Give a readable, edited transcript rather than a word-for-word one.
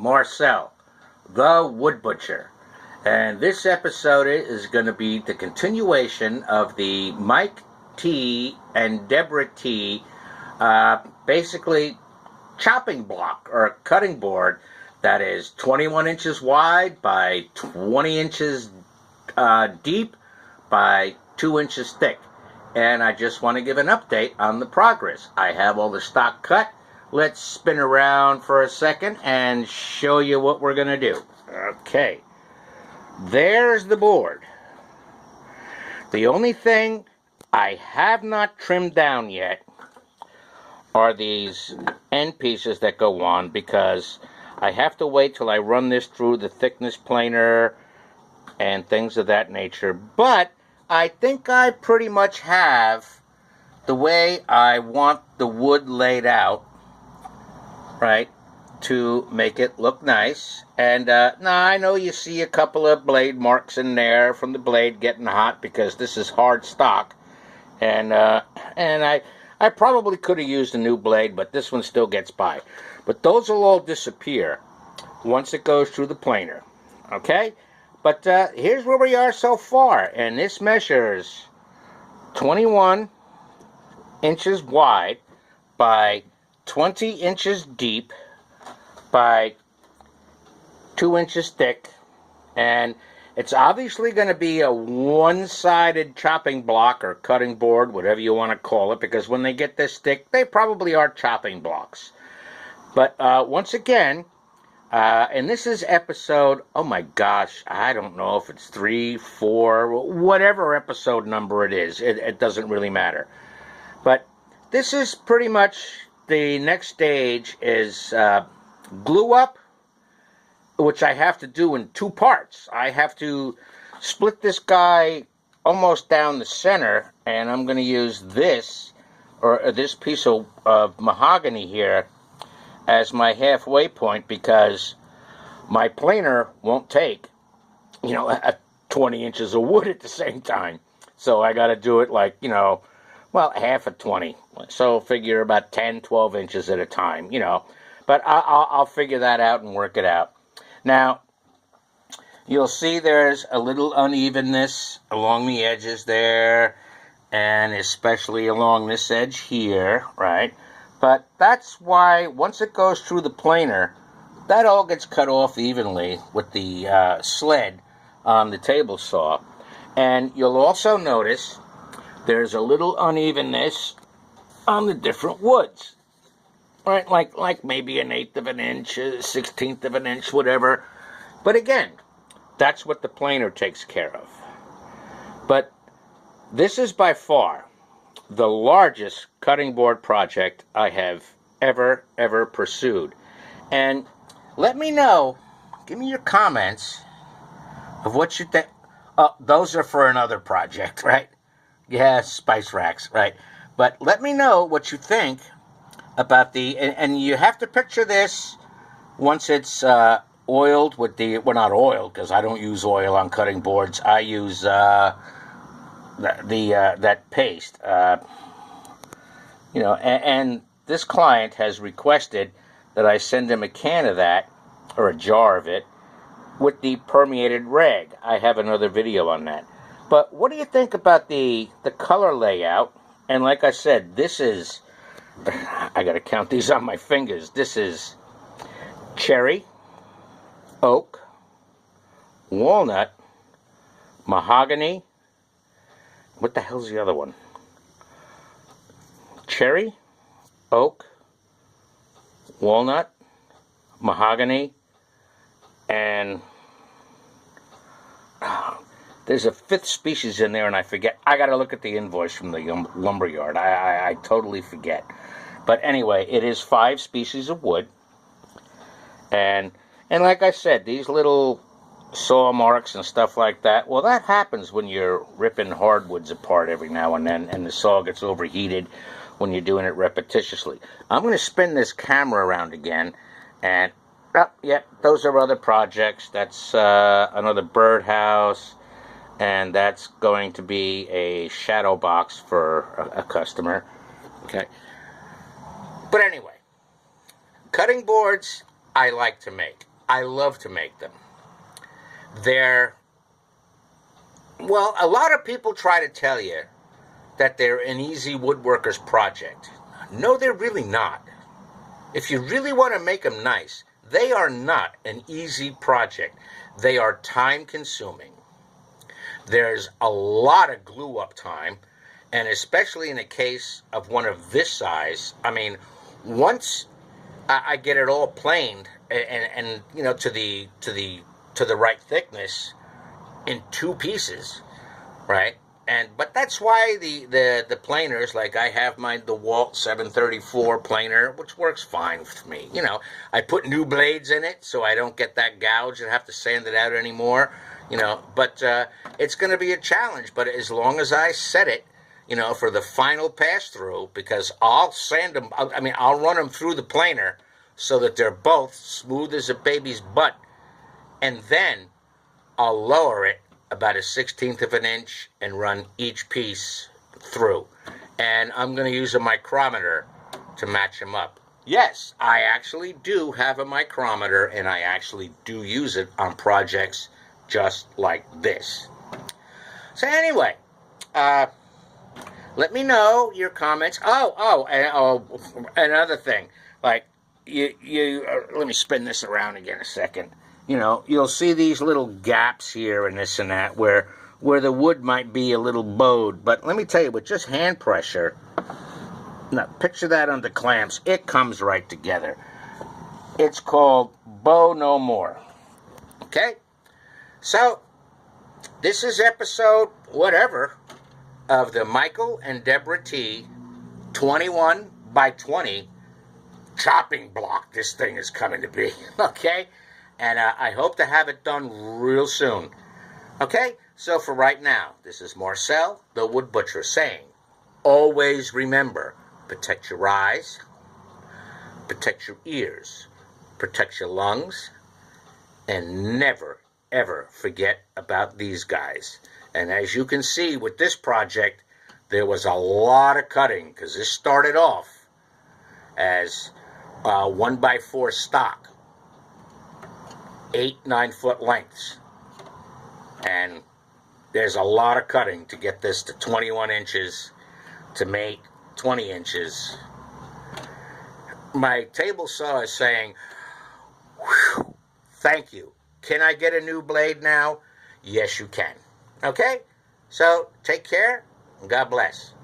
Marcel, the Wood Butcher. And this episode is going to be the continuation of the Mike T. and Deborah T. Basically chopping block or cutting board that is 21 inches wide by 20 inches deep by 2 inches thick. And I just want to give an update on the progress. I have all the stock cut. Let's spin around for a second and show you what we're going to do. Okay. There's the board. The only thing I have not trimmed down yet are these end pieces that go on, because I have to wait till I run this through the thickness planer and things of that nature. But I think I pretty much have the way I want the wood laid out, right, to make it look nice. And now I know you see a couple of blade marks in there from the blade getting hot, because this is hard stock. And I probably could have used a new blade, but this one still gets by. But those will all disappear once it goes through the planer. Okay? But here's where we are so far. And this measures 21 inches wide by 20 inches deep by 2 inches thick. And it's obviously going to be a one-sided chopping block or cutting board, whatever you want to call it, because when they get this thick, they probably are chopping blocks. But once again, and this is episode, oh my gosh, I don't know if it's 3, 4, whatever episode number it is. It doesn't really matter. But this is pretty much the next stage is glue up, which I have to do in 2 parts. I have to split this guy almost down the center, and I'm going to use this, or this piece of mahogany here, as my halfway point, because my planer won't take, 20 inches of wood at the same time. So I got to do it like, half of 20. So figure about 10, 12 inches at a time, But I'll figure that out and work it out. Now, you'll see there's a little unevenness along the edges there, and especially along this edge here, right? But that's why once it goes through the planer, that all gets cut off evenly with the sled on the table saw. And you'll also notice there's a little unevenness on the different woods. Right, like maybe 1/8 of an inch, 1/16 of an inch, whatever. But again, that's what the planer takes care of. But this is by far the largest cutting board project I have ever pursued. And let me know, give me your comments of what you think. Oh, those are for another project, right? Yeah, spice racks, right? But let me know what you think about and you have to picture this once it's oiled with not oiled, because I don't use oil on cutting boards. I use that paste, and this client has requested that I send him a can of that, or a jar of it, with the permeated rag. I have another video on that. But what do you think about the color layout? And like I said, this is, I got to count these on my fingers. This is cherry, oak, walnut, mahogany. What the hell's the other one? Cherry, oak, walnut, mahogany, and there's a 5th species in there, and I forget. I got to look at the invoice from the lumberyard. I totally forget. But anyway, it is 5 species of wood. And like I said, these little saw marks and stuff like that, well, that happens when you're ripping hardwoods apart every now and then, and the saw gets overheated when you're doing it repetitiously. I'm going to spin this camera around again, and, those are other projects. That's another birdhouse, and that's going to be a shadow box for a customer. Okay. But anyway, cutting boards I like to make. I love to make them. They're, well, a lot of people try to tell you that they're an easy woodworker's project. No, they're really not. If you really want to make them nice, they are not an easy project. They are time consuming. There's a lot of glue up time, and especially in a case of one of this size, I mean, once I get it all planed and you know, to the right thickness in 2 pieces, right? But that's why the planers, like I have my DeWalt 734 planer, which works fine with me. You know, I put new blades in it so I don't get that gouge and have to sand it out anymore. You know, but it's going to be a challenge. But as long as I set it, you know, for the final pass through, because I'll sand them. I mean, I'll run them through the planer so that they're both smooth as a baby's butt, and then I'll lower it about 1/16 of an inch and run each piece through. And I'm going to use a micrometer to match them up. Yes, I actually do have a micrometer, and I actually do use it on projects just like this. So anyway, let me know your comments. Another thing, like let me spin this around again a second. You know, you'll see these little gaps here and this and that where the wood might be a little bowed. But let me tell you, with just hand pressure, now picture that under clamps, it comes right together. It's called Bow No More. Okay? So, this is episode whatever of the Michael and Deborah T 21 by 20 chopping block this thing is coming to be. Okay? And I hope to have it done real soon. Okay? So for right now, this is Marcel, the Wood Butcher, saying, always remember, protect your eyes, protect your ears, protect your lungs, and never, ever forget about these guys. And as you can see with this project, there was a lot of cutting, because this started off as 1x4 stock. 8-9 foot lengths, and there's a lot of cutting to get this to 21 inches to make 20 inches. My table saw is saying, whew, thank you. Can I get a new blade now? Yes, you can. Okay? So, take care, and God bless.